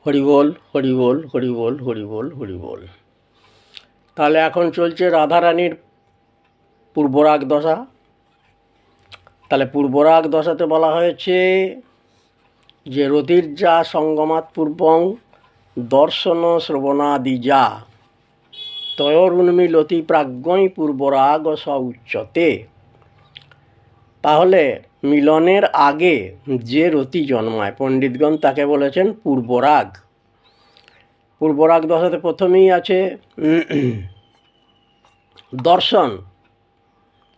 হরি বল, হরি বল, হরি বল, হরি বল, হরি বল। তাহলে এখন চলছে রাধারানীর পূর্বরাগ দশা। তাহলে পূর্বরাগ দশাতে বলা হয়েছে যে রতির্যা সঙ্গমাৎ পূর্বং দর্শন শ্রবণাদি যা তয়োরুন্মিলতি প্রাজ্ঞই পূর্বরাগ স উচ্যতে। তাহলে মিলনের আগে যে রতি জন্মায় পণ্ডিতগণ তাকে বলেছেন পূর্বরাগ। পূর্বরাগ দশাতে প্রথমেই আছে দর্শন,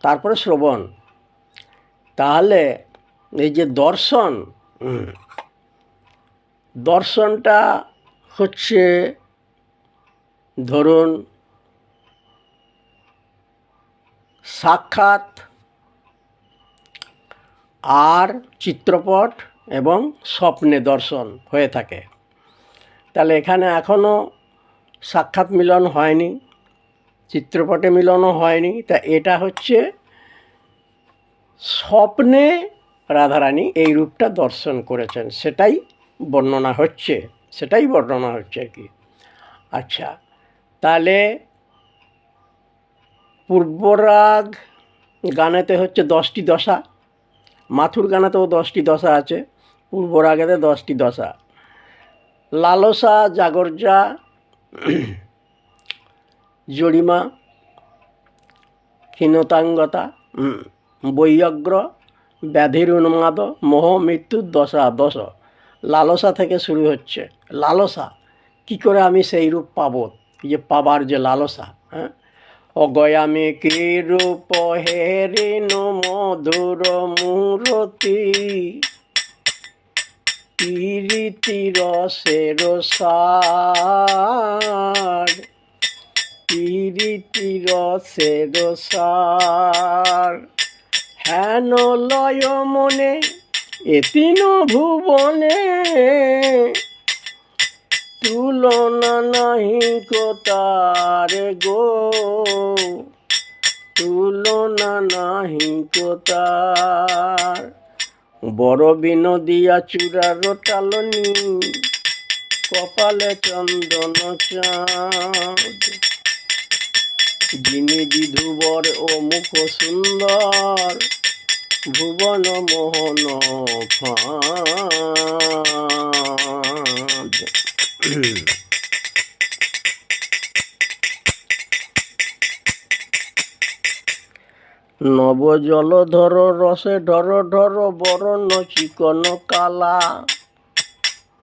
তারপরে শ্রবণ। তাহলে এই যে দর্শনটা হচ্ছে ধরুন সাক্ষাৎ আর চিত্রপট এবং স্বপ্নে দর্শন হয়ে থাকে। তাহলে এখানে এখনও সাক্ষাৎ মিলন হয়নি, চিত্রপটে মিলনও হয়নি। তা এটা হচ্ছে স্বপ্নে রাধারানী এই রূপটা দর্শন করেছেন, সেটাই বর্ণনা হচ্ছে আর কি। আচ্ছা, তাহলে পূর্বরাগ গানেতে হচ্ছে 10টি দশা, মাথুর গানেতেও 10টি দশা আছে, পূর্বরাগেতে 10টি দশা। লালসা, জাগর্জা, জরিমা, ক্ষীণতাঙ্গতা, বৈয়গ্র, ব্যাধির উন্মাদ, মোহ, মৃত্যুর দশা 10। লালসা থেকে শুরু হচ্ছে। লালসা কি করে আমি সেই রূপ পাবো, যে পাবার যে লালসা। হ্যাঁ, অগয়ামে কি রূপ হেরিন মধুর মূরতি প্রীতি রসের সার, প্রীতি রসের সার। হেন লয় মনে এতিন ভুবনে, তুলনা নাহি কোতার গো, তুলনা নাহি কোতার। বড় বিনোদিয়া চূড়ার টালনি, কপালে চন্দন চাঁদ। যিনি বিধুবর ও মুখ সুন্দর, ভুবন মোহন ফাঁদ। নব জলধর রসে ঢর ঢর বরণ চিকন কালা,